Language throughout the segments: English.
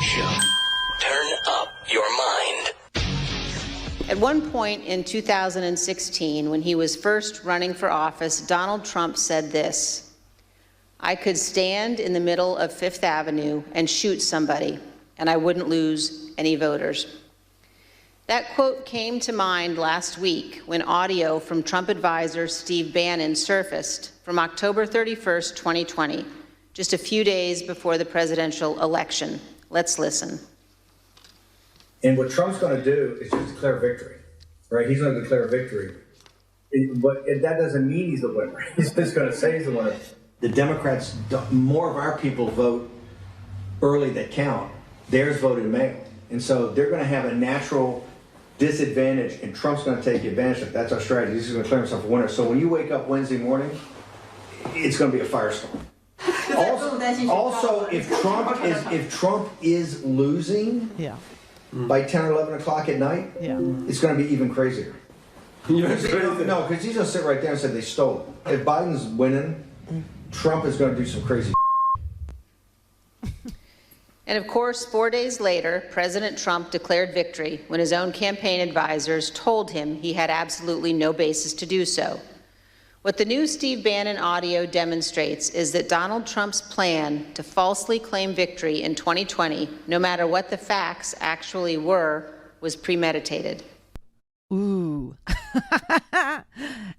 Show. Turn up your mind. At one point in 2016, when he was first running for office, Donald Trump said this: "I could stand in the middle of Fifth Avenue and shoot somebody, and I wouldn't lose any voters." That quote came to mind last week when audio from Trump advisor Steve Bannon surfaced from October 31st, 2020, just a few days before the presidential election. Let's listen. And what Trump's going to do is just declare victory, right? He's going to declare victory. But that doesn't mean he's the winner. He's just going to say he's the winner. The Democrats, more of our people vote early that count. Theirs voted mail. And so they're going to have a natural disadvantage, and Trump's going to take advantage of it. That's our strategy. He's going to declare himself a winner. So when you wake up Wednesday morning, it's going to be a firestorm. Also, if Trump is losing by 10 or 11 o'clock at night, it's going to be even crazier. No, because he's going to sit right there and say they stole it. If Biden's winning, Trump is going to do some crazy. And of course, 4 days later, President Trump declared victory when his own campaign advisors told him he had absolutely no basis to do so. What the new Steve Bannon audio demonstrates is that Donald Trump's plan to falsely claim victory in 2020, no matter what the facts actually were, was premeditated. Ooh.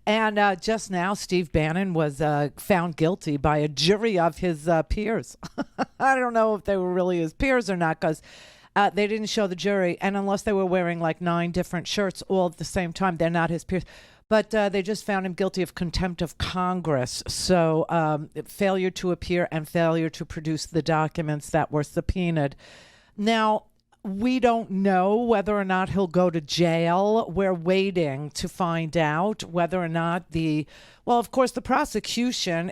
And just now, Steve Bannon was found guilty by a jury of his peers. I don't know if they were really his peers or not, because they didn't show the jury. And unless they were wearing like 9 different shirts all at the same time, they're not his peers. But they just found him guilty of contempt of Congress. So failure to appear and failure to produce the documents that were subpoenaed. Now, we don't know whether or not he'll go to jail. We're waiting to find out whether or not well, of course, the prosecution,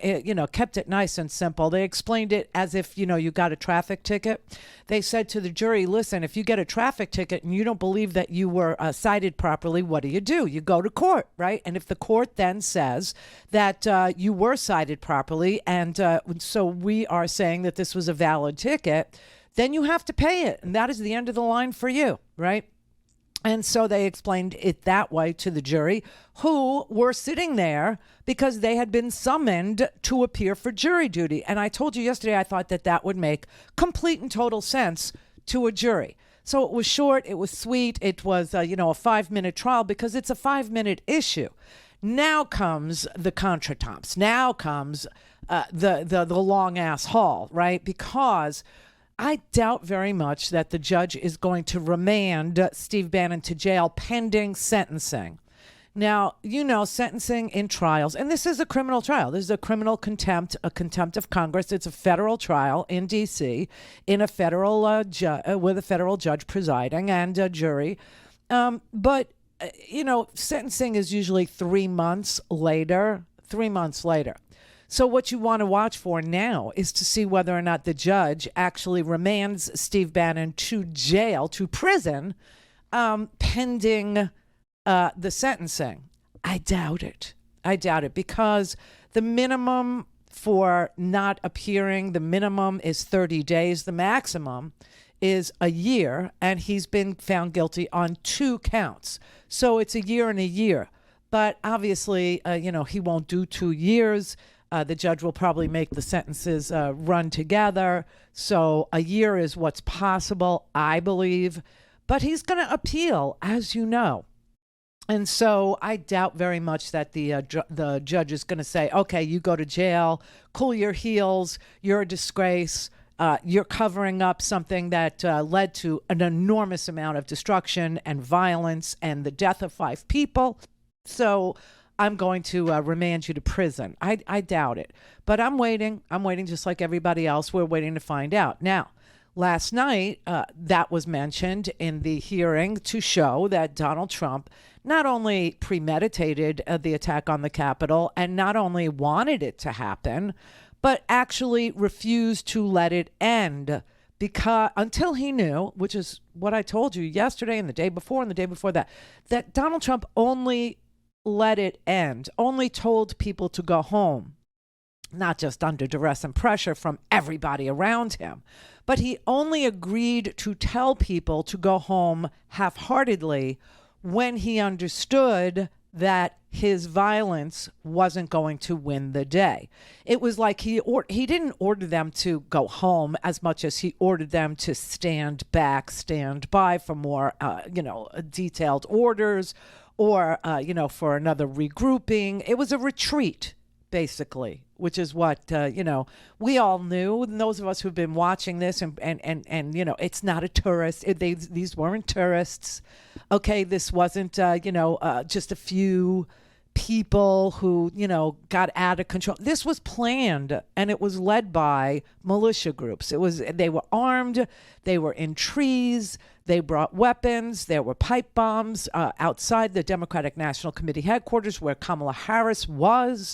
kept it nice and simple. They explained it as if, you got a traffic ticket. They said to the jury, listen, if you get a traffic ticket and you don't believe that you were cited properly, what do? You go to court, right? And if the court then says that you were cited properly, and so we are saying that this was a valid ticket, then you have to pay it. And that is the end of the line for you, right? And so they explained it that way to the jury, who were sitting there because they had been summoned to appear for jury duty. And I told you yesterday, I thought that would make complete and total sense to a jury. So it was short, it was sweet, it was, a 5-minute trial because it's a 5-minute issue. Now comes the contretemps. Now comes the long ass haul, right? Because I doubt very much that the judge is going to remand Steve Bannon to jail pending sentencing. Now, sentencing in trials, and this is a criminal trial. This is a criminal contempt, a contempt of Congress. It's a federal trial in D.C. in a federal with a federal judge presiding and a jury. But sentencing is usually 3 months later. 3 months later. So what you want to watch for now is to see whether or not the judge actually remands Steve Bannon to jail, to prison, pending the sentencing. I doubt it. Because the minimum for not appearing, the minimum is 30 days. The maximum is a year, and he's been found guilty on 2 counts. So it's a year and a year. But obviously, he won't do 2 years. The judge will probably make the sentences run together. So a year is what's possible, I believe. But he's going to appeal, as you know. And so I doubt very much that the judge is going to say, okay, you go to jail, cool your heels, you're a disgrace, you're covering up something that led to an enormous amount of destruction and violence and the death of 5 people. So I'm going to remand you to prison. I doubt it. But I'm waiting. I'm waiting just like everybody else. We're waiting to find out. Now, last night, that was mentioned in the hearing to show that Donald Trump not only premeditated the attack on the Capitol and not only wanted it to happen, but actually refused to let it end because until he knew, which is what I told you yesterday and the day before and the day before that Donald Trump only let it end, only told people to go home not just under duress and pressure from everybody around him, but he only agreed to tell people to go home half-heartedly when he understood that his violence wasn't going to win the day. It was like he didn't order them to go home as much as he ordered them to stand back, stand by for more, detailed orders, or, for another regrouping. It was a retreat, basically, which is what, we all knew. And those of us who've been watching this and it's not a tourist. These weren't tourists. Okay, this wasn't, just a few people who, got out of control. This was planned, and it was led by militia groups. They were armed, they were in trees, they brought weapons, there were pipe bombs outside the Democratic National Committee headquarters where Kamala Harris was.